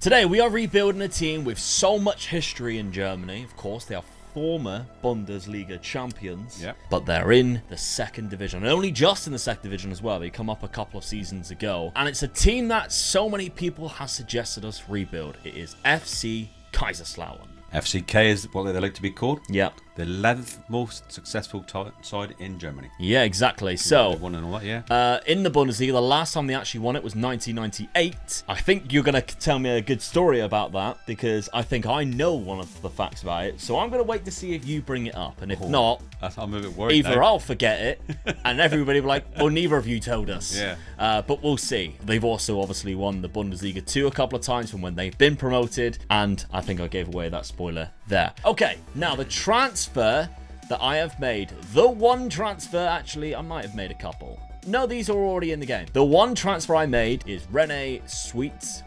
Today we are rebuilding a team with so much history in Germany. Of course, they are former Bundesliga champions, but they're in the second division, and only just in the second division as well. They come up a couple of seasons ago, and it's a team that so many people have suggested us rebuild. It is FC Kaiserslautern. FCK is what they like to be called. Yep. The 11th most successful side in Germany. Yeah, exactly. So, won and all that, yeah. In the Bundesliga, the last time they actually won it was 1998. I think you're going to tell me a good story about that, because I think I know one of the facts about it. So I'm going to wait to see if you bring it up. And if not, I'm a bit worried either now. I'll forget it, and everybody will be like, well, neither of you told us. Yeah. But we'll see. They've also obviously won the Bundesliga 2 a couple of times from when they've been promoted. And I think I gave away that spoiler there. Okay, now the transfer that I have made, the one transfer, actually, I might have made a couple. No, these are already in the game. The one transfer I made is René Sweete.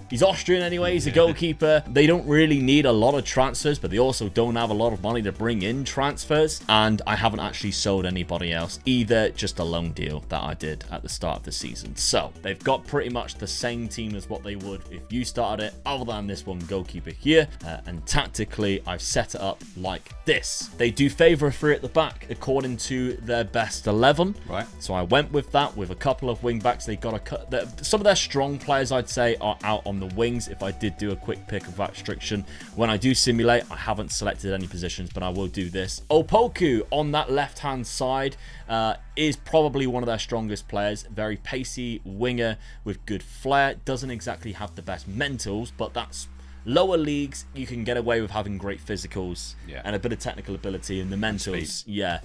He's Austrian anyway, he's a goalkeeper. They don't really need a lot of transfers, but they also don't have a lot of money to bring in transfers. And I haven't actually sold anybody else either, just a loan deal that I did at the start of the season. So they've got pretty much the same team as what they would if you started it, other than this one goalkeeper here. And tactically, I've set it up like this. They do favour a 3 at the back according to their best 11. Right. So I went with that with a couple of wing backs. They got a cut. Some of their strong players, I'd say, are out on the wings. If I did do a quick pick of that restriction, when I do simulate, I haven't selected any positions, but I will do this. Opoku on that left hand side is probably one of their strongest players. Very pacey winger with good flair. Doesn't exactly have the best mentals, but that's lower leagues. You can get away with having great physicals and a bit of technical ability, and the mentals.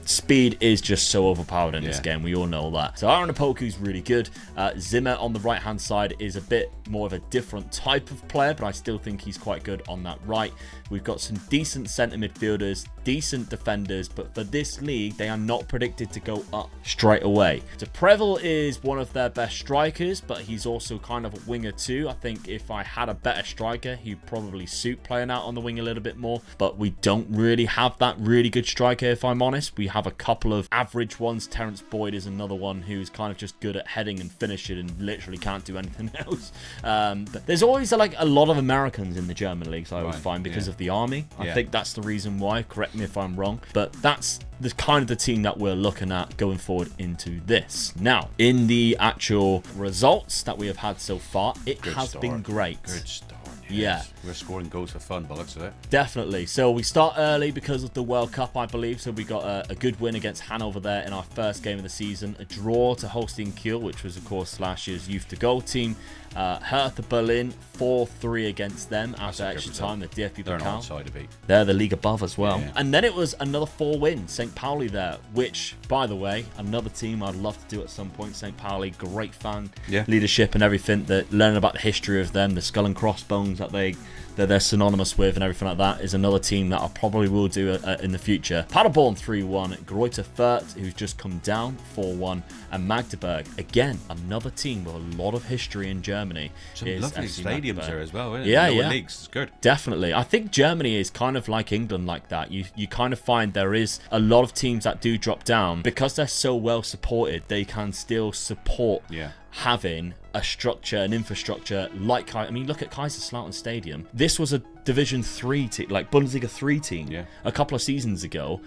Speed is just so overpowered in this game. We all know that. So Aaron Opoku's really good. Zimmer on the right hand side is a bit more of a different type of player, but I still think he's quite good on that right. We've got some decent centre midfielders, decent defenders, but for this league, they are not predicted to go up straight away. So Prevel is one of their best strikers, but he's also kind of a winger too. I think if I had a better striker, he'd probably suit playing out on the wing a little bit more, but we don't really have that really good striker, if I'm honest. We have a couple of average ones. Terence Boyd is another one who's kind of just good at heading and finishing and literally can't do anything else. But there's always like a lot of Americans in the German leagues, I always find, because of the army. I think that's the reason why. Correct me if I'm wrong, but that's the kind of the team that we're looking at going forward into this. Now, in the actual results that we have had so far, it has been great. Good start. Yes. Yeah, we're scoring goals for fun, by the looks of it. Definitely. So we start early because of the World Cup, I believe. So we got a good win against Hanover there in our first game of the season. A draw to Holstein Kiel, which was, of course, last year's Youth to Goal team. Hertha Berlin 4-3 against them after extra time. The DFB They're Pokal. outside of it. They're the league above as well. Yeah. And then it was another 4 win, St. Pauli there, which, by the way, another team I'd love to do at some point. St. Pauli, great fan leadership and everything. Learning about the history of them, the skull and crossbones that they're synonymous with and everything like that, is another team that I probably will do in the future. Paderborn 3-1, Greuther Fürth, who's just come down 4-1, and Magdeburg, again, another team with a lot of history in Germany. Some is lovely FC stadiums Magdeburg. there as well, isn't it? Yeah, Lower leagues, it's good. Definitely. I think Germany is kind of like England like that. You kind of find there is a lot of teams that do drop down. Because they're so well supported, they can still support having a structure, an infrastructure like, I mean, look at Kaiserslautern Stadium. This was a Division 3 team, like Bundesliga 3 team a couple of seasons ago.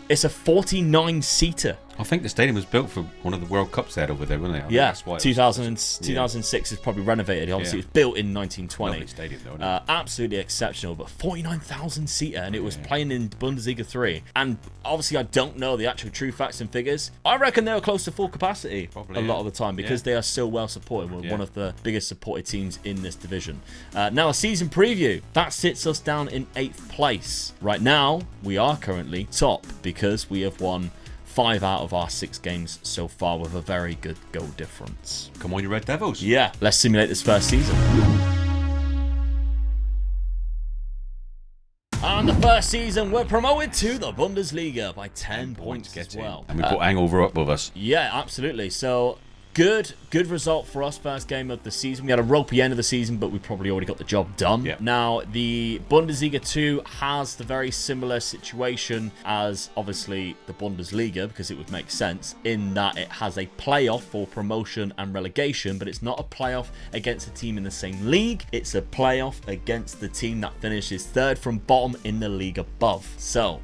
It's a 49-seater. I think the stadium was built for one of the World Cups there over there, wasn't it? That's why 2006 is probably renovated. Obviously, it was built in 1920. Lovely stadium, though, isn't it? Absolutely exceptional, but 49,000-seater, and it was playing in Bundesliga 3. And obviously, I don't know the actual true facts and figures. I reckon they were close to full capacity probably, a lot of the time, because they are so well supported. We're one of the biggest supported teams in this division. Now, a season preview. That sits us down in 8th place. Right now, we are currently top because we have won 5 out of our 6 games so far with a very good goal difference. Come on, you Red Devils. Yeah, let's simulate this first season. And the first season, we're promoted to the Bundesliga by 10 points as well. And we put Hangover up with us. Yeah, absolutely. So good result for us. First game of the season. We had a ropey end of the season, but we probably already got the job done. Yep. Now, the Bundesliga 2 has the very similar situation as, obviously, the Bundesliga, because it would make sense, in that it has a playoff for promotion and relegation, but it's not a playoff against a team in the same league. It's a playoff against the team that finishes third from bottom in the league above. So,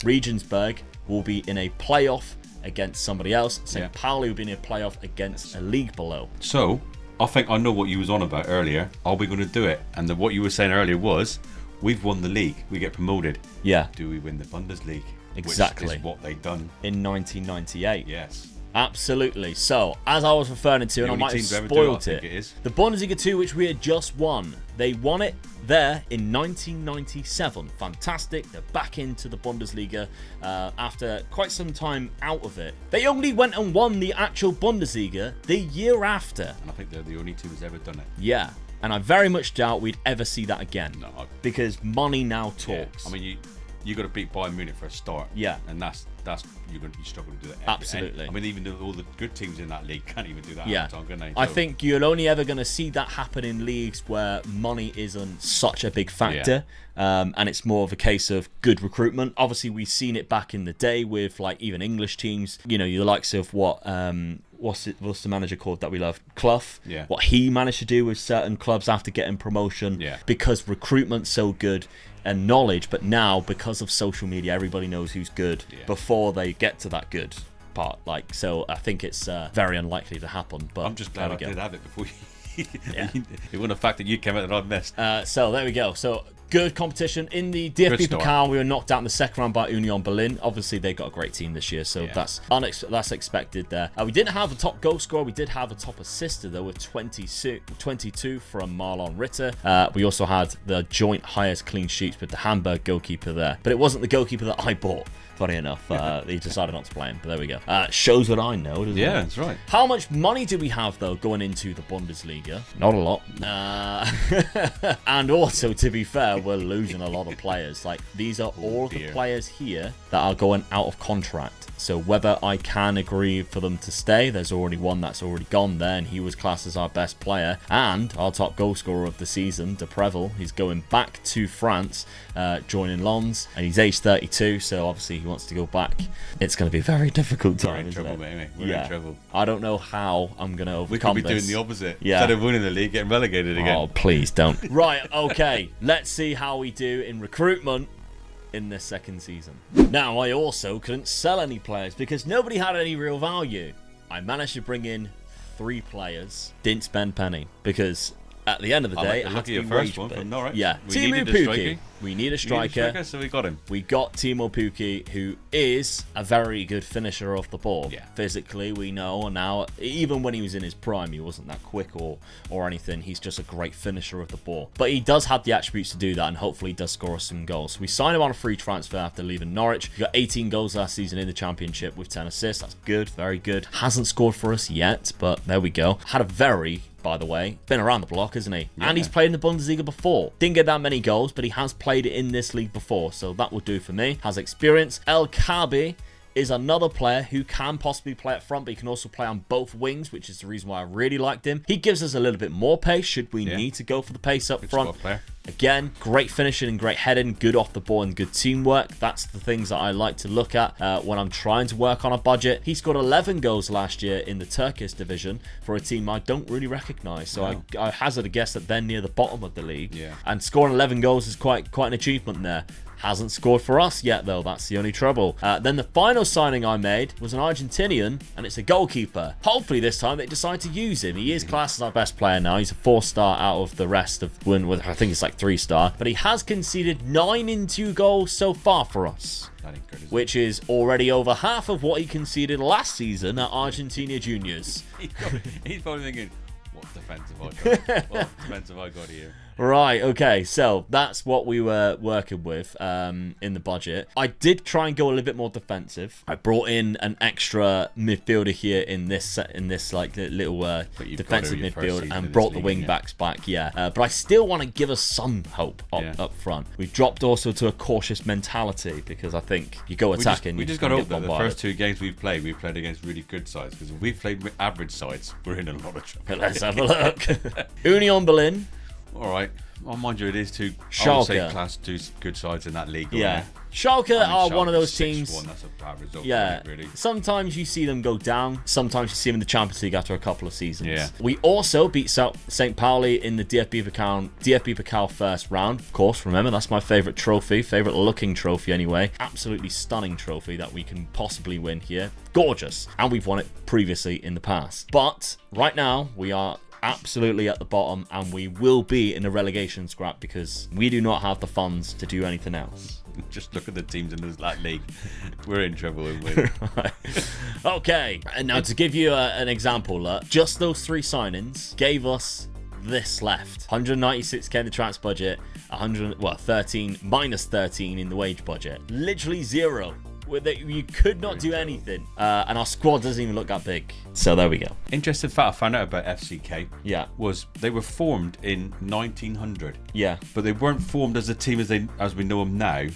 Regensburg will be in a playoff against somebody else. St. Pauli will be in a playoff against a league below. So, I think I know what you was on about earlier. Are we going to do it? And what you were saying earlier was, we've won the league. We get promoted. Yeah. Do we win the Bundesliga? Exactly. Which is what they've done. In 1998. Yes. Absolutely. So, as I was referring to, and I might have spoiled it, the Bundesliga 2, which we had just won, they won it there in 1997. Fantastic. They're back into the Bundesliga after quite some time out of it. They only went and won the actual Bundesliga the year after. And I think they're the only team who's ever done it. Yeah. And I very much doubt we'd ever see that again. No. Because money now talks. Yeah. I mean, you got to beat Bayern Munich for a start. Yeah. And that's you're going to be struggling to do that. Absolutely. I mean, even though all the good teams in that league can't even do that. Yeah. Time, can they? I think you're only ever going to see that happen in leagues where money isn't such a big factor. And it's more of a case of good recruitment. Obviously, we've seen it back in the day with like even English teams. You know, the likes of what's the manager called that we love? Clough. Yeah. What he managed to do with certain clubs after getting promotion. Yeah. Because recruitment's so good and knowledge, but now because of social media, everybody knows who's good before they get to that good part. Like, so I think it's very unlikely to happen. But I'm just glad I did have it before you. Yeah. It wasn't a fact that you came out and I missed. So there we go. So good competition in the DFB Pokal. We were knocked out in the second round by Union Berlin. Obviously, they got a great team this year, so that's expected there. We didn't have a top goal scorer. We did have a top assister though with 22 from Marlon Ritter. We also had the joint highest clean sheets with the Hamburg goalkeeper there, but it wasn't the goalkeeper that I bought. Funny enough, he decided not to play him, but there we go. Shows what I know, doesn't it? Yeah, that's right. How much money do we have, though, going into the Bundesliga? Not a lot. And also, to be fair, we're losing a lot of players. Like, these are all of the players here that are going out of contract. So whether I can agree for them to stay, there's already one that's already gone there, and he was classed as our best player. And our top goal scorer of the season, De Prevel, he's going back to France, joining Lens, and he's age 32, so obviously he wants to go back. It's going to be a very difficult time, isn't it? We're in trouble. I don't know how I'm going to overcome this. We could be doing the opposite. Yeah. Instead of winning the league, getting relegated again. Oh, please don't. Right, okay. Let's see how we do in recruitment in this second season. Now, I also couldn't sell any players because nobody had any real value. I managed to bring in 3 players. Didn't spend penny because at the end of the day, it had to be first one from Norwich. Yeah, Timo Pukki. We need a striker. So we got him. We got Timo Pukki, who is a very good finisher of the ball. Yeah. Physically, we know now. Even when he was in his prime, he wasn't that quick or anything. He's just a great finisher of the ball. But he does have the attributes to do that, and hopefully he does score us some goals. We signed him on a free transfer after leaving Norwich. He got 18 goals last season in the Championship with 10 assists. That's good, very good. Hasn't scored for us yet, but there we go. Had a very, by the way, been around the block, isn't he? Yeah. And he's played in the Bundesliga before. Didn't get that many goals, but he has played it in this league before, so that will do for me. Has experience. El Kabi is another player who can possibly play up front, but he can also play on both wings, which is the reason why I really liked him. He gives us a little bit more pace should we need to go for the pace up front. Again, great finishing and great heading, good off the ball and good teamwork. That's the things that I like to look at when I'm trying to work on a budget. He scored 11 goals last year in the Turkish division for a team I don't really recognise. So I hazard a guess that they're near the bottom of the league. Yeah. And scoring 11 goals is quite an achievement there. Hasn't scored for us yet, though. That's the only trouble. Then the final signing I made was an Argentinian, and it's a goalkeeper. Hopefully this time they decide to use him. He is classed as our best player now. He's a 4-star out of the rest of Winwood. I think it's like 3-star. But he has conceded 9 in 2 goals so far for us, which is already over half of what he conceded last season at Argentina Juniors. He's probably thinking, what defensive I got. What defensive I got here? Right, okay, so that's what we were working with in the budget. I did try and go a little bit more defensive. I brought in an extra midfielder here in this like little defensive midfield and brought the wing backs back, but I still want to give us some hope up front. We've dropped also to a cautious mentality because I think you go attacking. We just got over that. The first 2 games we've played against really good sides, because if we've played with average sides, we're in a lot of trouble. Let's have a look. Union Berlin. All right. Well, mind you, it is two. Schalke. I would say class 2 good sides in that league. Yeah. Schalke are one of those teams. 6-1, that's a bad result. Yeah. Really. Sometimes you see them go down. Sometimes you see them in the Champions League after a couple of seasons. Yeah. We also beat St. Pauli in the DFB Pokal first round. Of course, remember, that's my favourite trophy. Favourite looking trophy anyway. Absolutely stunning trophy that we can possibly win here. Gorgeous. And we've won it previously in the past. But right now, we are absolutely at the bottom, and we will be in a relegation scrap because we do not have the funds to do anything else. Just look at the teams in that league. We're in trouble, aren't we? Right. Okay, and now to give you an example, just those 3 signings gave us this left: 196k in the transfer budget, 13 minus 13 in the wage budget, literally 0. You could not do anything, and our squad doesn't even look that big. So there we go. Interesting fact I found out about FCK. Yeah. Was they were formed in 1900. Yeah. But they weren't formed as a team as we know them now.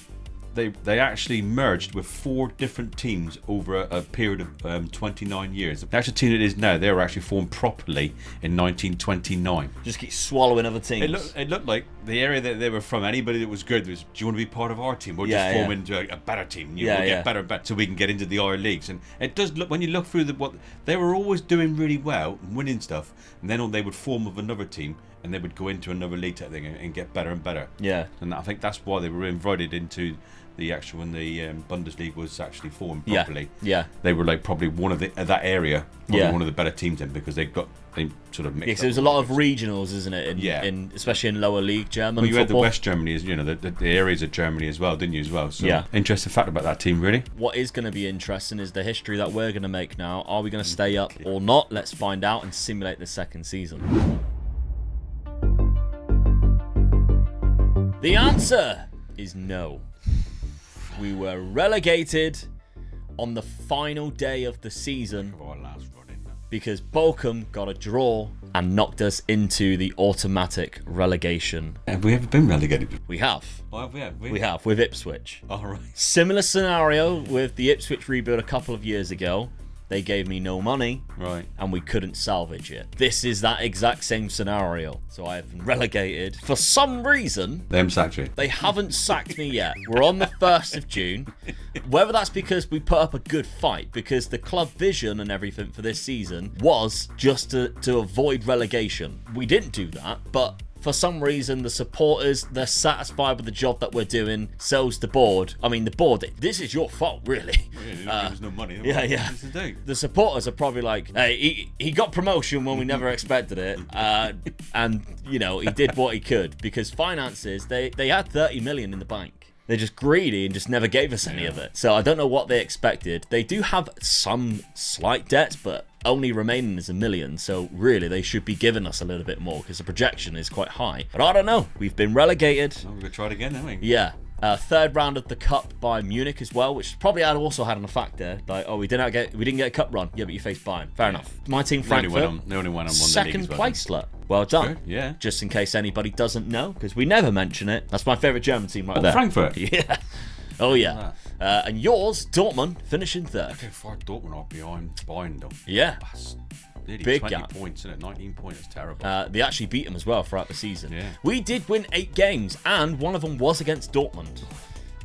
They actually merged with 4 different teams over a period of 29 years. The actual team it is now, they were actually formed properly in 1929. Just keep swallowing other teams. It looked like the area that they were from. Anybody that was good was, do you want to be part of our team? We'll just form into a better team. We'll get better and better so we can get into the higher leagues. And it does look, when you look through what they were always doing really well, winning stuff, and then they would form with another team and they would go into another league type thing and get better and better. Yeah. And I think that's why they were invited into the actual, when the Bundesliga was actually formed properly. Yeah. They were like probably one of that area, one of the better teams in, because they sort of mixed. Yeah, so there's a lot of regionals, isn't it? In especially in lower league German. Well, you football. had the West Germany, the areas of Germany as well, didn't you? As well. So, interesting fact about that team, really. What is going to be interesting is the history that we're going to make now. Are we going to stay up or not? Let's find out and simulate the second season. The answer is no. We were relegated on the final day of the season because Bochum got a draw and knocked us into the automatic relegation. Have we ever been relegated? We have. Oh, have we? We have, with Ipswich. All right. Similar scenario with the Ipswich rebuild a couple of years ago. They gave me no money, right, and we couldn't salvage it. This is that exact same scenario. So I have been relegated. For some reason, they haven't sacked you. They haven't sacked me yet. We're on the 1st of June. Whether that's because we put up a good fight, because the club vision and everything for this season was just to avoid relegation. We didn't do that, but for some reason, the supporters, they're satisfied with the job that we're doing. So's the board. I mean, the board, this is your fault, really. Give us no money. Yeah. The supporters are probably like, hey, he got promotion when we never expected it. And, he did what he could. Because finances, they had 30 million in the bank. They're just greedy and just never gave us any of it. So I don't know what they expected. They do have some slight debts, but only remaining is 1 million. So really, they should be giving us a little bit more because the projection is quite high. But I don't know. We've been relegated. Well, we're going to try it again, haven't we? Yeah. Third round of the cup by Munich as well, which probably had also had an effect there. Like, we didn't get a cup run. Yeah, but you faced Bayern. Fair enough. My team, Frankfurt, they only won on second place. Well done. Sure, yeah. Just in case anybody doesn't know, because we never mention it. That's my favourite German team right there. Frankfurt. Yeah. Oh yeah. And yours, Dortmund, finishing third. Okay, far Dortmund are behind Bayern though. Yeah. That's nearly big 20 gap. points, isn't it? 19 points. It's terrible. They actually beat them as well throughout the season. Yeah. We did win 8 games, and one of them was against Dortmund.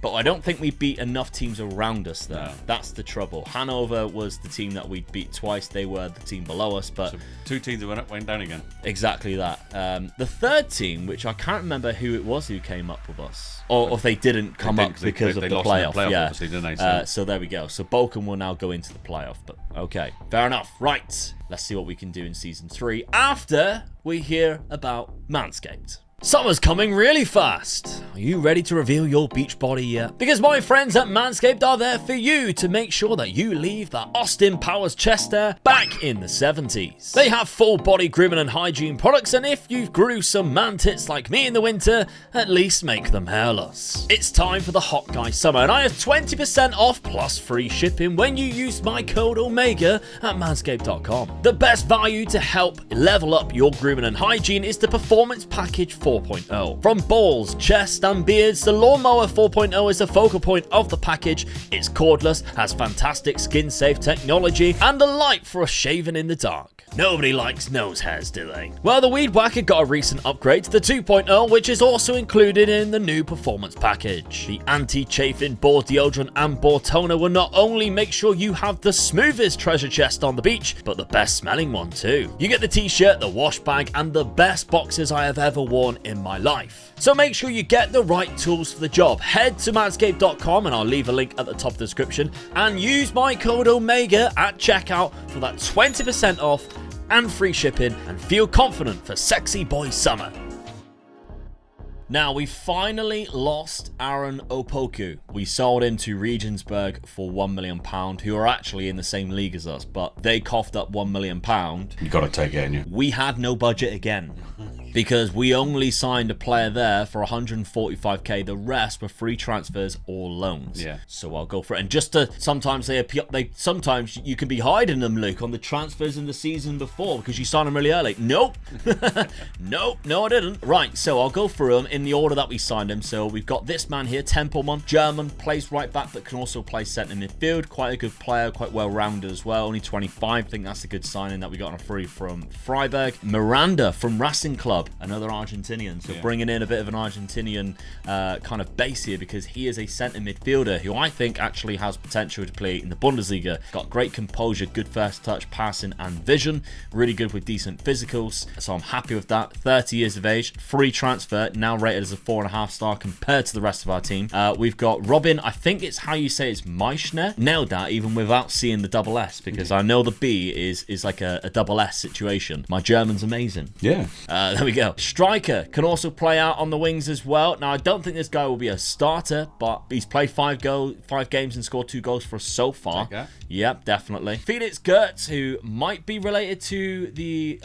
But I don't think we beat enough teams around us there. No. That's the trouble. Hanover was the team that we beat twice. They were the team below us. But so 2 teams that went up, went down again. Exactly that. The third team, which I can't remember who it was who came up with us. Or if they didn't come up because of the playoff. Yeah. Didn't they? So there we go. So Bochum will now go into the playoff. But okay, fair enough. Right. Let's see what we can do in Season 3 after we hear about Manscaped. Summer's coming really fast. Are you ready to reveal your beach body yet? Because my friends at Manscaped are there for you to make sure that you leave that Austin Powers chest hair back in the 70s. They have full body grooming and hygiene products, and if you've grew some man tits like me in the winter, at least make them hairless. It's time for the hot guy summer, and I have 20% off plus free shipping when you use my code OMEGA at manscaped.com. The best value to help level up your grooming and hygiene is the Performance Package 4.0. From balls, chest and beards, the Lawnmower 4.0 is the focal point of the package. It's cordless, has fantastic skin-safe technology, and a light for shaving in the dark. Nobody likes nose hairs, do they? Well, the Weed Whacker got a recent upgrade to the 2.0, which is also included in the new Performance Package. The anti-chafing ball deodorant and ball toner will not only make sure you have the smoothest treasure chest on the beach, but the best smelling one too. You get the t-shirt, the wash bag, and the best boxers I have ever worn in my life. So make sure you get the right tools for the job. Head to manscaped.com, and I'll leave a link at the top of the description, and use my code OMEGA at checkout for that 20% off and free shipping, and feel confident for sexy boy summer. Now, we finally lost Aaron Opoku. We sold him to Regensburg for £1 million, who are actually in the same league as us, but they coughed up £1 million. You got to take it, ain't you? We had no budget again, because we only signed a player there for 145k. The rest were free transfers or loans. Yeah. So I'll go for it. And just to, sometimes sometimes you can be hiding them, Luke, on the transfers in the season before because you signed them really early. Nope. Nope. No, I didn't. Right. So I'll go through them in the order that we signed him. So we've got this man here, Tempelmann, German, plays right back, but can also play centre midfield. Quite a good player, quite well rounded as well. Only 25. I think that's a good signing that we got on a free from Freiburg. Miranda from Racing Club, another Argentinian. So bringing in a bit of an Argentinian kind of base here, because he is a centre midfielder who I think actually has potential to play in the Bundesliga. Got great composure, good first touch, passing and vision. Really good with decent physicals. So I'm happy with that. 30 years of age, free transfer, now rated as a 4.5 star compared to the rest of our team. We've got Robin, I think it's how you say it's Meischner. Nailed that even without seeing the double S, because I know the B is like a double S situation. My German's amazing. Yeah. There we go. Striker can also play out on the wings as well. Now, I don't think this guy will be a starter, but he's played 5 games and scored 2 goals for us so far. Yep, definitely. Felix Gertz, who might be related to the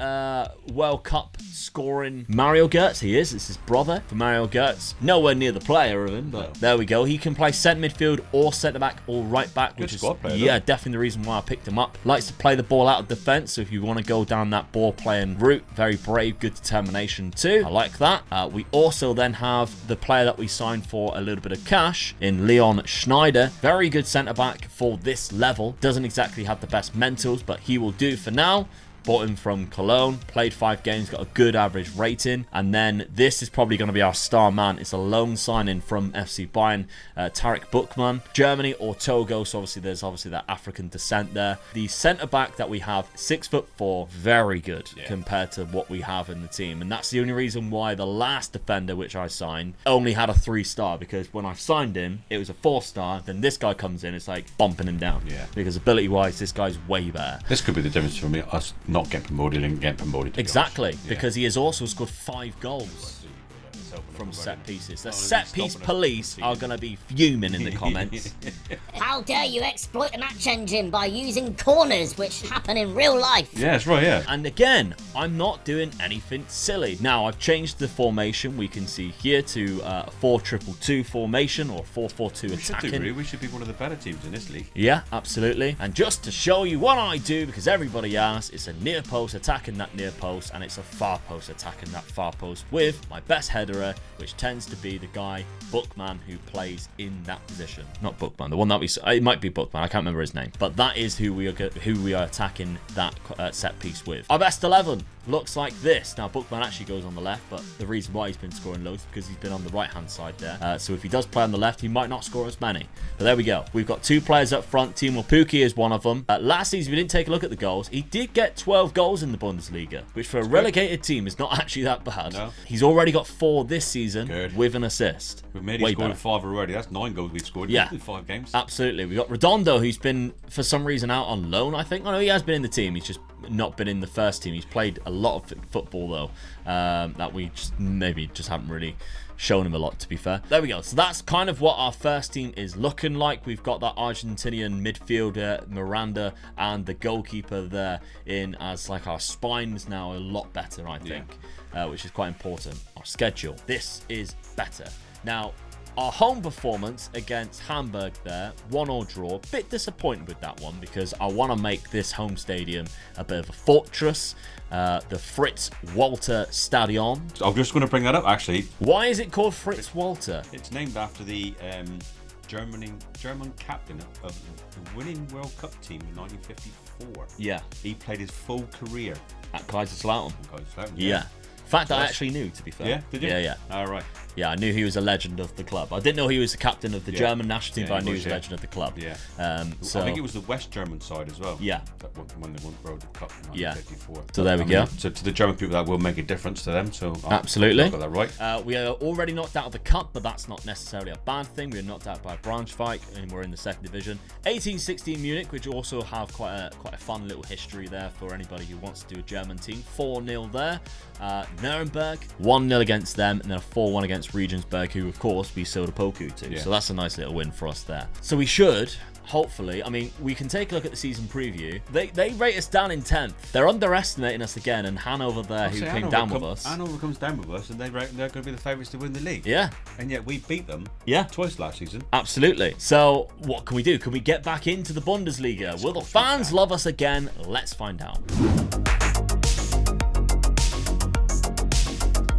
World Cup scoring Mario Gertz. He is. It's his brother for Mario Gertz. Nowhere near the player of him, but there we go. He can play centre midfield or centre back or right back, which is definitely the reason why I picked him up. Likes to play the ball out of defence, so if you want to go down that ball playing route, very brave, good determination too. I like that. We also then have the player that we signed for a little bit of cash in Leon Schneider. Very good centre back for this level. Doesn't exactly have the best mentals, but he will do for now. Bought him from Cologne, played 5 games, got a good average rating. And then this is probably going to be our star man. It's a loan signing from FC Bayern, Tarek Buchmann, Germany or Togo. So obviously there's that African descent there. The centre-back that we have, 6'4", very good compared to what we have in the team. And that's the only reason why the last defender which I signed only had a 3-star, because when I signed him, it was a 4-star. Then this guy comes in, it's like bumping him down. Yeah. Because ability-wise, this guy's way better. This could be the difference for me. Us not get promoted and get promoted. Exactly, because he has also scored 5 goals from set pieces. The set piece police are going to be fuming in the comments. How dare you exploit a match engine by using corners, which happen in real life? Yeah, that's right, yeah. And again, I'm not doing anything silly. Now, I've changed the formation, we can see here, to a 4-2-2 formation, or 4-4-2 attacking. We should be one of the better teams in this league. Yeah, absolutely. And just to show you what I do, because everybody asks, it's a near post attacking that near post, and it's a far post attacking that far post with my best headerer, which tends to be the guy, Buchmann, who plays in that position. Not Buchmann, the one that it might be Buchmann, I can't remember his name. But that is who we are attacking that set piece with. Our best 11 looks like this. Now, Buchmann actually goes on the left, but the reason why he's been scoring loads is because he's been on the right-hand side there. So if he does play on the left, he might not score as many. But there we go. We've got 2 players up front. Timo Pukki is one of them. Last season, we didn't take a look at the goals. He did get 12 goals in the Bundesliga, which for a relegated team is not actually that bad. No. He's already got 4 this season with an assist. We've made him scoring 5 already. That's 9 goals we've scored in 5 games. Absolutely. We got Redondo, who's been, for some reason, out on loan, I think. I know he has been in the team. He's just not been in the first team. He's played a lot of football, though, that we maybe just haven't really shown him a lot, to be fair. There we go. So that's kind of what our first team is looking like. We've got that Argentinian midfielder, Miranda, and the goalkeeper there in as like our spines now a lot better, I think, which is quite important. Our schedule. This is better. Now, our home performance against Hamburg there, 1-1 draw. Bit disappointed with that one because I want to make this home stadium a bit of a fortress. The Fritz Walter Stadion. I'm just going to bring that up, actually. Why is it called Fritz Walter? It's named after the German captain of the winning World Cup team in 1954. Yeah. He played his full career at Kaiserslautern. Yeah. In fact, I actually knew, to be fair. Yeah, did you? Yeah. All right. Yeah, I knew he was a legend of the club. I didn't know he was the captain of the German national team, but I knew he was a legend of the club. Yeah. So I think it was the West German side as well. Yeah. That when they won the World Cup in 1954. So there we go. So to the German people, that will make a difference to them. So absolutely. I got that right. We are already knocked out of the cup, but that's not necessarily a bad thing. We were knocked out by Braunschweig, and we're in the second division. 1816 Munich, which also have quite a fun little history there for anybody who wants to do a German team. 4-0 there. Nuremberg, 1-0 against them, and then a 4-1 against Regensburg, who of course we sold a Poku to. So that's a nice little win for us there. So we should, hopefully, I mean, we can take a look at the season preview. They rate us down in 10th. They're underestimating us again, and Hanover there, who came down with us. Hanover comes down with us, and they reckon they're going to be the favourites to win the league. Yeah. And yet we beat them twice last season. Absolutely. So what can we do? Can we get back into the Bundesliga? Will the fans love us again? Let's find out.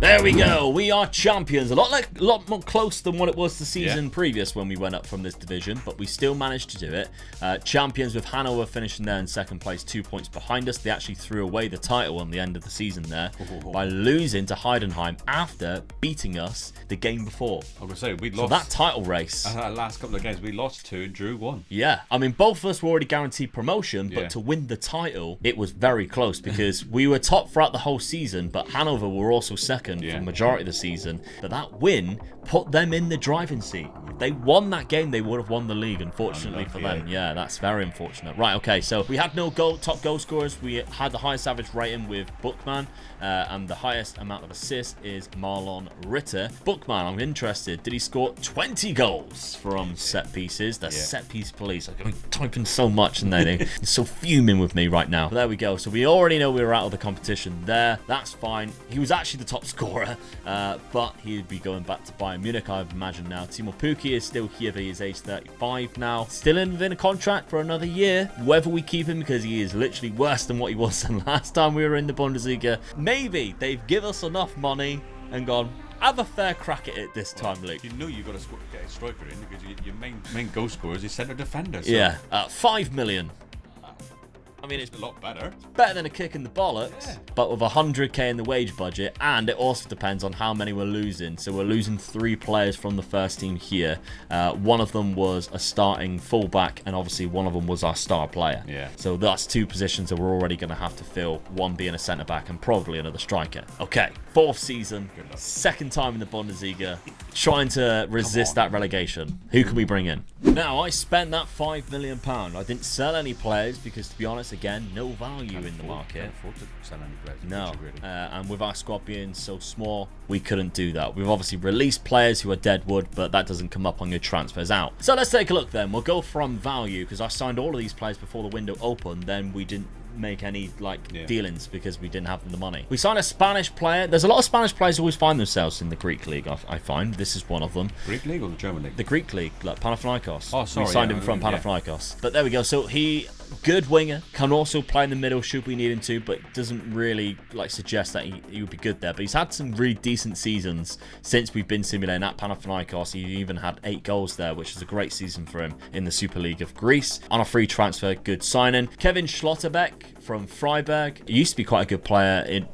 There we go. We are champions. A lot more close than what it was the season previous when we went up from this division, but we still managed to do it. Champions with Hanover finishing there in second place, 2 points behind us. They actually threw away the title on the end of the season there by losing to Heidenheim after beating us the game before. I was going to say, we lost. So that title race. Our last couple of games, we lost 2 and drew 1. Yeah. I mean, both of us were already guaranteed promotion, but to win the title, it was very close because we were top throughout the whole season, but Hanover were also second for the majority of the season. But that win put them in the driving seat. If they won that game, they would have won the league, unfortunately for them. Yeah, that's very unfortunate. Right, okay, so we had no top goal scorers. We had the highest average rating with Bookman, and the highest amount of assists is Marlon Ritter. Bookman, I'm interested. Did he score 20 goals from set pieces? The set piece police. I'm typing so much and they're so fuming with me right now. But there we go. So we already know we were out of the competition there. That's fine. He was actually the top scorer, but he'd be going back to Bayern Munich, I imagine now. Timo Pukki is still here, but he's age 35 now. Still within a contract for another year. Whether we keep him, because he is literally worse than what he was the last time we were in the Bundesliga. Maybe they've given us enough money and gone, have a fair crack at it this time, Luke. You know you've got to get a striker in because your main goal scorer is your centre defender. So. Yeah, 5 million. I mean, it's a lot better. It's better than a kick in the bollocks, but with 100k in the wage budget, and it also depends on how many we're losing. So we're losing 3 players from the first team here. One of them was a starting fullback, and obviously one of them was our star player. Yeah. So that's 2 positions that we're already going to have to fill, one being a centre back and probably another striker. Okay, 4th season, 2nd time in the Bundesliga, trying to resist that relegation. Who can we bring in? Now, I spent that £5 million. I didn't sell any players because, to be honest, again, no value in the market. Can't afford to sell any players. No, and with our squad being so small, we couldn't do that. We've obviously released players who are dead wood, but that doesn't come up on your transfers out. So let's take a look then. We'll go from value, because I signed all of these players before the window opened, then we didn't make any dealings because we didn't have the money. We signed a Spanish player. There's a lot of Spanish players who always find themselves in the Greek league. I find this is one of them. Greek league or the German league? The Greek league, like Panathinaikos. Oh, sorry. We signed him from Panathinaikos. But there we go. So he, good winger, can also play in the middle should we need him to, but doesn't really suggest that he would be good there. But he's had some really decent seasons since we've been simulating at Panathinaikos. He even had 8 goals there, which is a great season for him in the Super League of Greece. On a free transfer, good signing. Kevin Schlotterbeck from Freiburg. He used to be quite a good player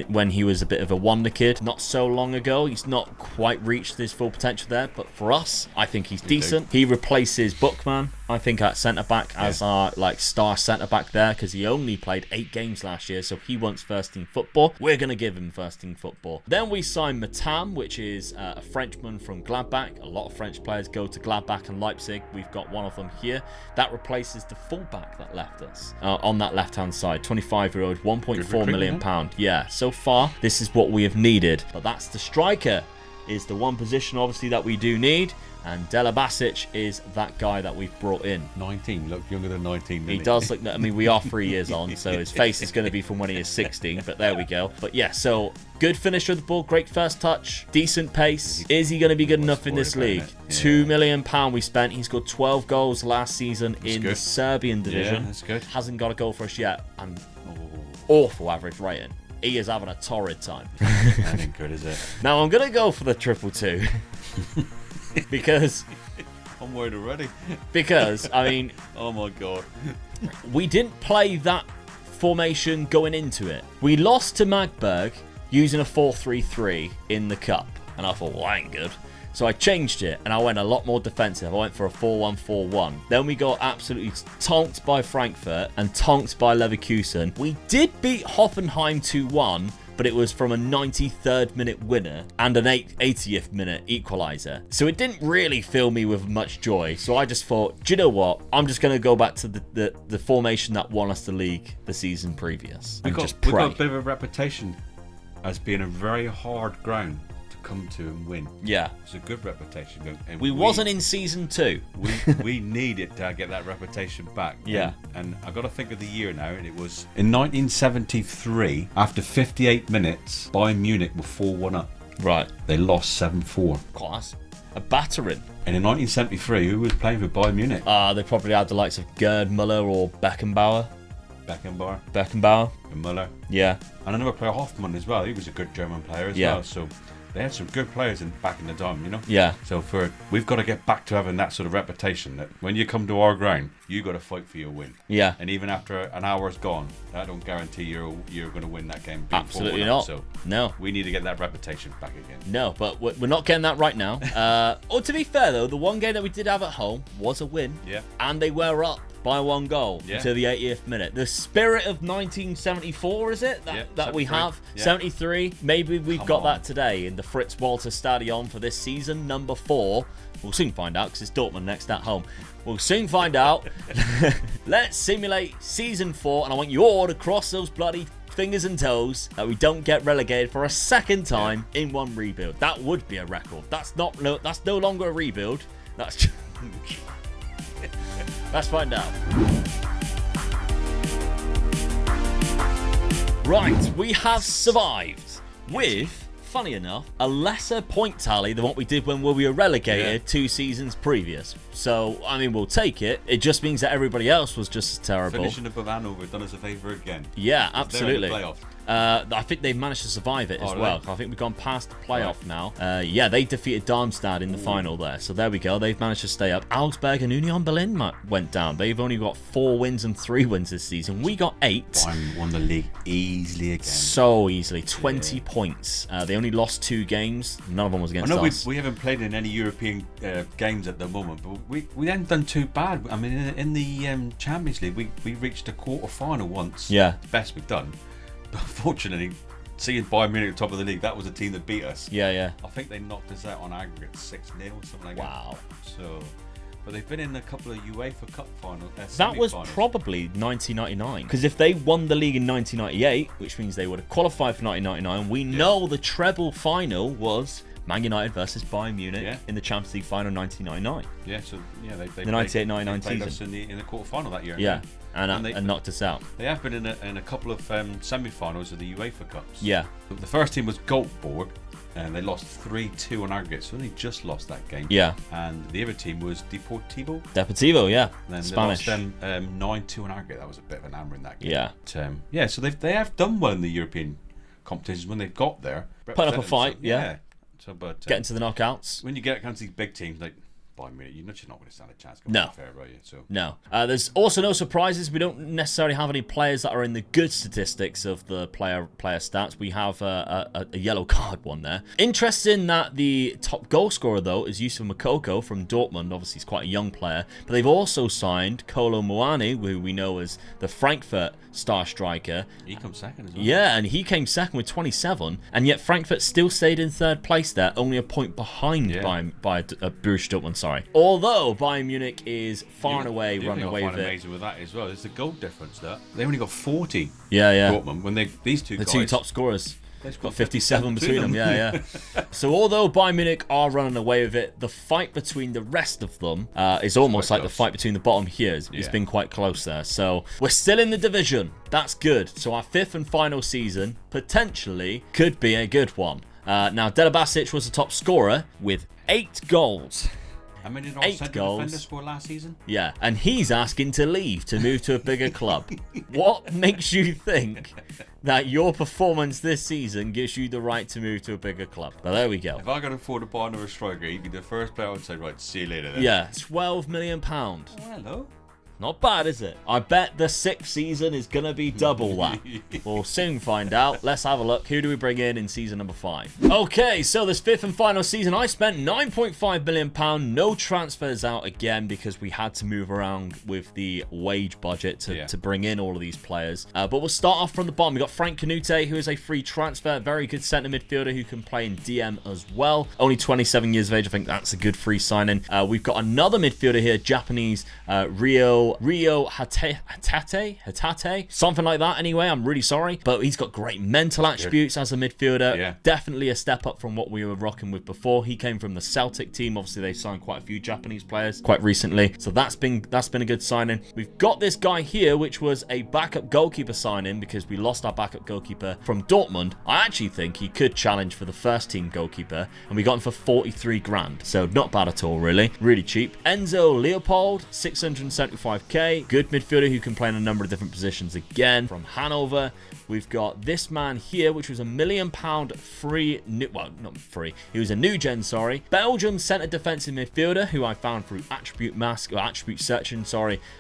when he was a bit of a wonder kid not so long ago. He's not quite reached his full potential there, but for us, I think he's decent. He replaces Bookman, I think, at centre-back as our star centre-back there, because he only played 8 games last year, so he wants first-team football. We're going to give him first-team football. Then we sign Matam, which is a Frenchman from Gladbach. A lot of French players go to Gladbach and Leipzig. We've got one of them here. That replaces the fullback that left us on that left-hand side. 25-year-old, £1.4 million. Yeah, so far, this is what we have needed. But that's the striker, is the one position, obviously, that we do need. And Dela Basic is that guy that we've brought in. 19, look younger than 19. He does look, I mean, we are 3 years on, so his face is going to be from when he is 16, but there we go. But yeah, so good finisher of the ball, great first touch, decent pace. Is he going to be good enough in this league? Yeah. £2 million we spent. He scored 12 goals last season in the Serbian division. Yeah, that's good. Hasn't got a goal for us yet, and awful average rating. He is having a torrid time. That ain't good, is it? Now I'm going to go for the 222. Because I'm worried already. Because, I mean, oh my god, we didn't play that formation going into it. We lost to Magdeburg using a 4-3-3 in the cup, and I thought, well, that ain't good. So I changed it, and I went a lot more defensive. I went for a 4-1-4-1. Then we got absolutely tonked by Frankfurt and tonked by Leverkusen. We did beat Hoffenheim 2-1, but it was from a 93rd minute winner and an 80th minute equaliser. So it didn't really fill me with much joy. So I just thought, do you know what? I'm just going to go back to the formation that won us the league the season previous. We've got a bit of a reputation as being a very hard ground to come to and win. Yeah. It's a good reputation. And we wasn't in season 2. We needed to get that reputation back. Yeah. And I got to think of the year now, and it was in 1973, after 58 minutes, Bayern Munich were 4-1 up. Right. They lost 7-4. Class. A battering. And in 1973, who was playing for Bayern Munich? They probably had the likes of Gerd Müller or Beckenbauer. And Müller. Yeah. And another player, Hoffmann, as well. He was a good German player as well. So they had some good players back in the time, you know? Yeah. So we've got to get back to having that sort of reputation that when you come to our ground, you got to fight for your win. Yeah. And even after an hour's gone, that don't guarantee you're going to win that game. Absolutely not. So no. We need to get that reputation back again. No, but we're not getting that right now. To be fair, though, the one game that we did have at home was a win. Yeah. And they were up by 1 goal until the 80th minute. The spirit of 1974, is it? That we have? Yeah. 73. Maybe we've got that today in the Fritz Walter Stadion for this season, number 4. We'll soon find out because it's Dortmund next at home. We'll soon find out. Let's simulate season 4, and I want you all to cross those bloody fingers and toes that we don't get relegated for a second time in one rebuild. That would be a record. That's no longer a rebuild. That's just let's find out. Right, we have survived with, funny enough, a lesser point tally than what we did when we were relegated 2 seasons previous. So, I mean, we'll take it. It just means that everybody else was just terrible. Finishing above Hanover done us a favour again. Yeah, absolutely. They're in the playoffs. I think they've managed to survive it as well. I think we've gone past the playoff now. Yeah, they defeated Darmstadt in the final there. So there we go. They've managed to stay up. Augsburg and Union Berlin went down. They've only got 4 wins and 3 wins this season. We got 8. Bayern won the league easily again. So easily. 20 points. They only lost 2 games. None of them was against us. We haven't played in any European games at the moment, but we haven't done too bad. I mean, in the Champions League, we reached a quarter-final once. Yeah. The best we've done. But unfortunately, seeing Bayern Munich at the top of the league, that was a team that beat us. Yeah. I think they knocked us out on aggregate 6-0 or something like that. Wow. So, but they've been in a couple of UEFA Cup finals. That was probably 1999. Because if they won the league in 1998, which means they would have qualified for 1999, we know the treble final was Man United versus Bayern Munich in the Champions League final 1999. Yeah, so they the 98-99 played season. us in the quarter-final that year. Yeah. And knocked us out. They have been in a couple of semi-finals of the UEFA Cups. Yeah. The first team was Goldborg, and they lost 3-2 on aggregate, so they just lost that game. Yeah. And the other team was Deportivo, yeah. And then Spanish. They lost them 9-2 on aggregate. That was a bit of an hammer in that game. Yeah. But, so they have done well in the European competitions when they've got there. Put up a fight, yeah. So, but getting to the knockouts. When you get against these big teams like Bayern Munich. You're just not going to stand a chance. No. Fair, are you? So. No. There's also no surprises. We don't necessarily have any players that are in the good statistics of the player stats. We have a yellow card one there. Interesting that the top goal scorer, though, is Yusuf Moukoko from Dortmund. Obviously, he's quite a young player. But they've also signed Kolo Muani, who we know as the Frankfurt star striker. He comes second as well. Yeah, and he came second with 27, and yet Frankfurt still stayed in third place there, only a point behind by Borussia Dortmund, sorry. Although Bayern Munich is far and away running away with it. Amazing with that as well. It's the goal difference that they only got 40. Yeah. Dortmund when these two guys, two top scorers. They've got 57 between them. Yeah. So although Bayern Munich are running away with it, the fight between the rest of them is almost like the fight between the bottom here. It's been quite close there. So we're still in the division. That's good. So our 5th and final season potentially could be a good one. Now, Delabasic was the top scorer with 8 goals. How many did our centre defender score last season? Yeah, and he's asking to leave to move to a bigger club. What makes you think that your performance this season gives you the right to move to a bigger club? But there we go. If I could afford to buy another striker, he'd be the first player I would say, right, see you later then. Yeah, £12 million. Oh, hello. Not bad, is it? I bet the 6th season is going to be double that. We'll soon find out. Let's have a look. Who do we bring in season number 5? Okay, so this 5th and final season, I spent £9.5 million. No transfers out again because we had to move around with the wage budget to bring in all of these players. But we'll start off from the bottom. We've got Frank Canute, who is a free transfer. Very good centre midfielder who can play in DM as well. Only 27 years of age. I think that's a good free signing. We've got another midfielder here, Japanese Rio Hatate, something like that anyway. I'm really sorry, but he's got great mental attributes as a midfielder. Definitely a step up from what we were rocking with before. He came from the Celtic team. Obviously they signed quite a few Japanese players quite recently, so that's been a good signing. We've got this guy here, which was a backup goalkeeper signing because we lost our backup goalkeeper from Dortmund. I actually think he could challenge for the first team goalkeeper, and we got him for 43 grand, so not bad at all, really cheap. Enzo Leopold, 675k. Good midfielder who can play in a number of different positions again. From Hanover, we've got this man here, which was £1 million free. Well, not free. He was a new gen, sorry. Belgium centre defensive midfielder who I found through attribute searching,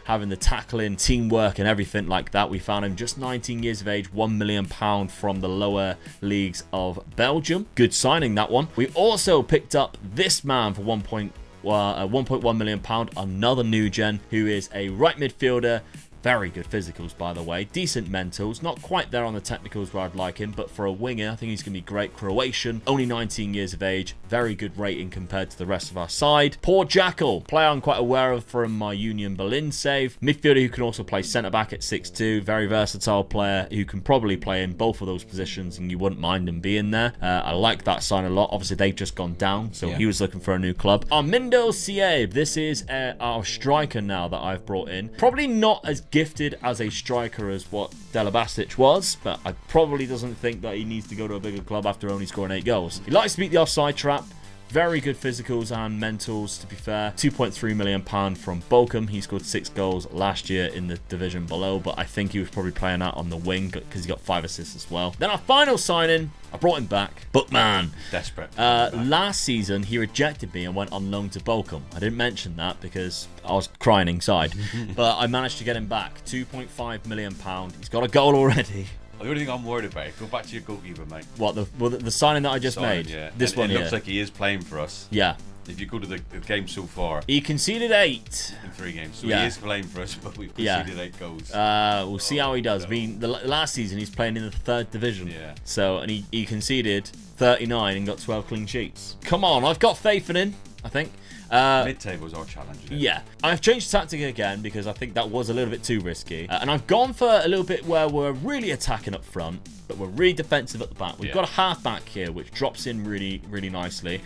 having the tackling, teamwork, and everything like that. We found him just 19 years of age, £1 million from the lower leagues of Belgium. Good signing, that one. We also picked up this man for £1.1 million, another new gen who is a right midfielder. Very good physicals, by the way. Decent mentals. Not quite there on the technicals where I'd like him, but for a winger, I think he's going to be great. Croatian, only 19 years of age. Very good rating compared to the rest of our side. Poor Jackal, player I'm quite aware of from my Union Berlin save. Midfielder who can also play centre-back at 6'2". Very versatile player who can probably play in both of those positions, and you wouldn't mind him being there. I like that sign a lot. Obviously, they've just gone down, so he was looking for a new club. Armindo Sieb. This is our striker now that I've brought in. Probably not as gifted as a striker as what Delabasic was, but I probably doesn't think that he needs to go to a bigger club after only scoring 8 goals. He likes to beat the offside trap. Very good physicals and mentals, to be fair. £2.3 million from Bochum. He scored 6 goals last year in the division below, but I think he was probably playing out on the wing because he got 5 assists as well. Then our final signing, I brought him back. Bookman. Desperate. Last season, he rejected me and went on loan to Bochum. I didn't mention that because I was crying inside, but I managed to get him back. £2.5 million. He's got a goal already. The only thing I'm worried about, go back to your goalkeeper, mate. What, the signing that I just made? Yeah. This one looks like he is playing for us. Yeah. If you go to the game so far, he conceded 8 in 3 games, so he is playing for us, but we've conceded 8 goals. We'll see how he does. I mean, the last season he's playing in the 3rd division. Yeah. So, and he conceded 39 and got 12 clean sheets. Come on, I've got faith in him, I think. Mid-table's our challenge. Yeah, I've changed tactic again because I think that was a little bit too risky, and I've gone for a little bit where we're really attacking up front, but we're really defensive at the back. We've got a half back here which drops in really nicely.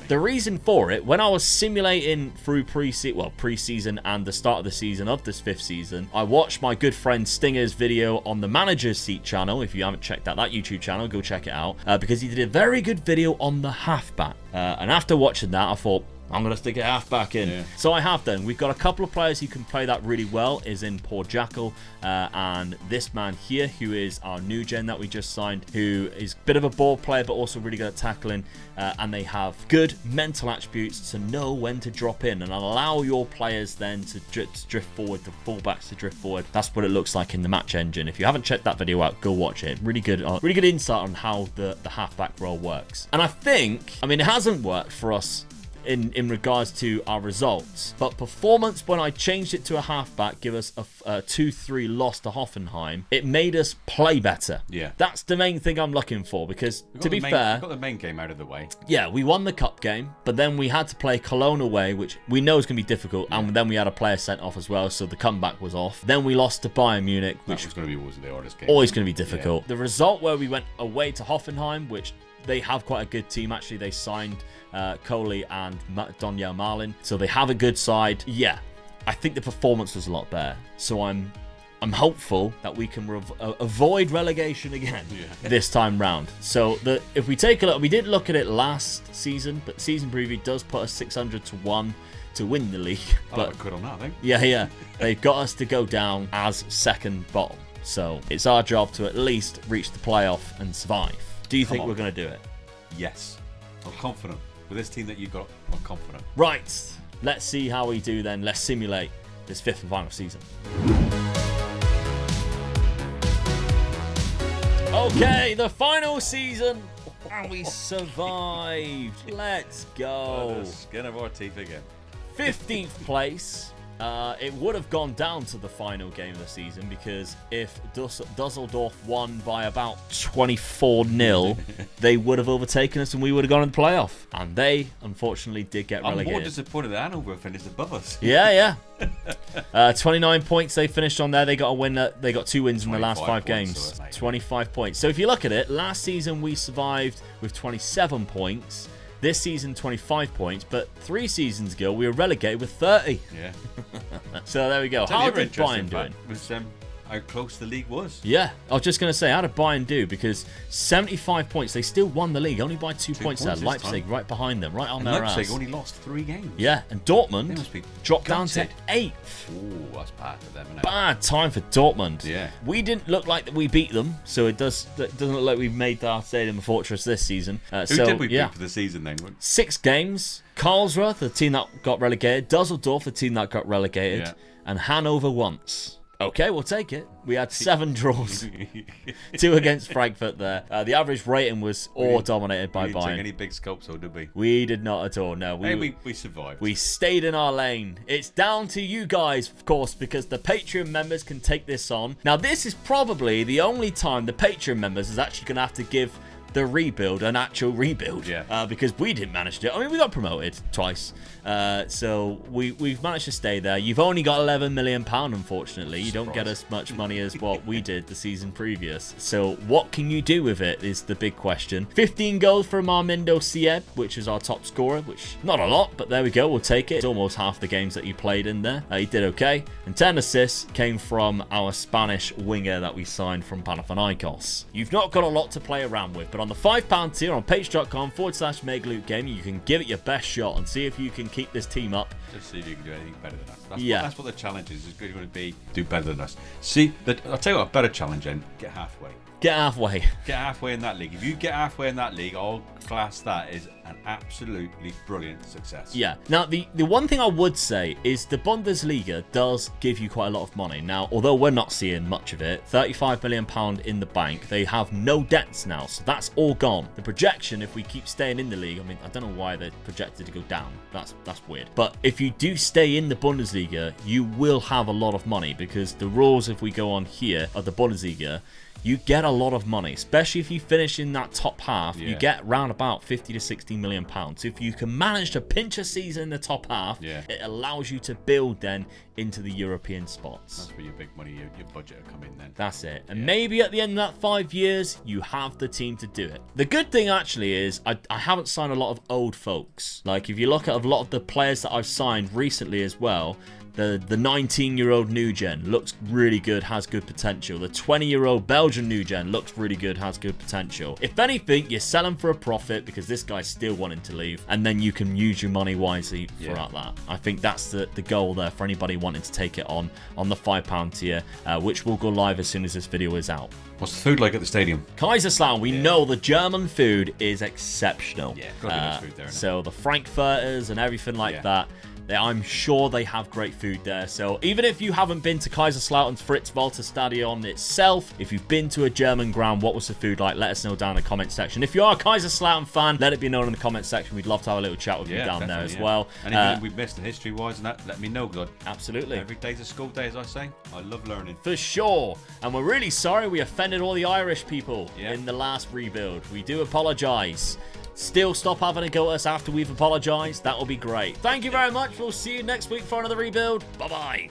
The reason for it, when I was simulating through pre-season and the start of the season of this 5th season, I watched my good friend Stinger's video on the Manager's Seat channel. If you haven't checked out that YouTube channel, go check it out, because he did a very good video on the halfback. And after watching that, I thought, I'm going to stick a halfback in. Yeah. So I have done. We've got a couple of players who can play that really well, is in Poor Jackal, and this man here, who is our new gen that we just signed, who is a bit of a ball player, but also really good at tackling, and they have good mental attributes to know when to drop in and allow your players then to drift forward, the fullbacks to drift forward. That's what it looks like in the match engine. If you haven't checked that video out, go watch it. Really good insight on how the halfback role works. And I think, I mean, it hasn't worked for us in regards to our results, but performance, when I changed it to a halfback, give us a 2-3 loss to Hoffenheim, it made us play better. Yeah, that's the main thing I'm looking for, because to be fair, we got the main game out of the way. Yeah, we won the cup game, but then we had to play Cologne away, which we know is going to be difficult, and then we had a player sent off as well, so the comeback was off. Then we lost to Bayern Munich, which was going to be always the hardest game. Always going to be difficult. The result where we went away to Hoffenheim, which they have quite a good team, actually. They signed Coley and Donyell Marlin, so they have a good side. Yeah, I think the performance was a lot better, so I'm hopeful that we can avoid relegation again this time round. So if we take a look, we did look at it last season, but season preview does put us 600 to 1 to win the league. But good on that, I think. Yeah, they've got us to go down as second bottom, so it's our job to at least reach the playoff and survive. Do you think we're going to do it? Yes. I'm confident. With this team that you've got, I'm confident. Right. Let's see how we do then. Let's simulate this 5th and final season. Okay, the final season. And we survived. Let's go. The skin of our teeth again. 15th place. It would have gone down to the final game of the season, because if Dusseldorf won by about 24-0, they would have overtaken us and we would have gone in the playoff. And they, unfortunately, did get relegated. I'm more disappointed that Hanover finished above us. Yeah. 29 points they finished on there. They got a win. They got 2 wins in the last 5 games. So 25 points. So if you look at it, last season we survived with 27 points. This season, 25 points, but 3 seasons ago, we were relegated with 30. Yeah. So there we go. How did Bayern do? Was how close the league was. Yeah, I was just going to say, how did Bayern do? Because 75 points, they still won the league, only by 2 points there. Leipzig right behind them, right on their ass. Leipzig only lost 3 games. Yeah, and Dortmund dropped down to 8th. Oh, that's bad for them, isn't it? Bad time for Dortmund. Yeah. We didn't look like that we beat them, so it doesn't look like we've made our stadium a fortress this season. Who did we beat for the season then? 6 games. Karlsruhe, the team that got relegated. Dusseldorf, the team that got relegated. Yeah. And Hanover once. Okay, we'll take it. We had 7 draws, 2 against Frankfurt there. The average rating was all dominated by Bayern. We didn't take any big scopes, though, did we? We did not at all, no. We survived. We stayed in our lane. It's down to you guys, of course, because the Patreon members can take this on. Now, this is probably the only time the Patreon members is actually going to have to give the rebuild an actual rebuild. Yeah. Because we didn't manage to. I mean, we got promoted twice. So we've managed to stay there. You've only got £11 million, unfortunately. You don't get as much money as what we did the season previous. So what can you do with it is the big question. 15 goals from Armindo Sieb, which is our top scorer, which not a lot, but there we go. We'll take it. It's almost half the games that he played in there. He did okay. And 10 assists came from our Spanish winger that we signed from Panathinaikos. You've not got a lot to play around with, but on the £5 tier on page.com/MegalootGaming, you can give it your best shot and see if you can keep this team up. Just see if you can do anything better than us. That's what the challenge is. It's going to be do better than us. See, I'll tell you what, a better challenge then, get halfway. Get halfway. Get halfway in that league. If you get halfway in that league, I'll class that as an absolutely brilliant success. Yeah. Now, the one thing I would say is the Bundesliga does give you quite a lot of money. Now, although we're not seeing much of it, £35 million in the bank. They have no debts now, so that's all gone. The projection, if we keep staying in the league, I mean, I don't know why they're projected to go down. That's weird. But if you do stay in the Bundesliga, you will have a lot of money, because the rules, if we go on here, of the Bundesliga, you get a lot of money, especially if you finish in that top half. You get round about 50 to 60 million pounds. So if you can manage to pinch a season in the top half, it allows you to build then into the European spots. That's where your big money, your budget will come in then. That's it. And maybe at the end of that 5 years, you have the team to do it. The good thing actually is I haven't signed a lot of old folks. Like if you look at a lot of the players that I've signed recently as well, The 19-year-old new gen looks really good, has good potential. The 20-year-old Belgian new gen looks really good, has good potential. If anything, you're selling for a profit because this guy's still wanting to leave, and then you can use your money wisely throughout that. I think that's the goal there for anybody wanting to take it on the £5 tier, which will go live as soon as this video is out. What's the food like at the stadium? Kaiserslautern, we know the German food is exceptional. Yeah, got to be nice food there. So the Frankfurters and everything like that, I'm sure they have great food there. So even if you haven't been to Kaiserslautern's Fritz-Walter Stadion itself, if you've been to a German ground, what was the food like? Let us know down in the comment section. If you are a Kaiserslautern fan, let it be known in the comment section. We'd love to have a little chat with you down there as well. And if we've missed the history-wise and that, let me know, God. Absolutely. Every day's a school day, as I say. I love learning. For sure. And we're really sorry we offended all the Irish people in the last rebuild. We do apologise. Still stop having a go at us after we've apologised. That will be great. Thank you very much. We'll see you next week for another rebuild. Bye-bye.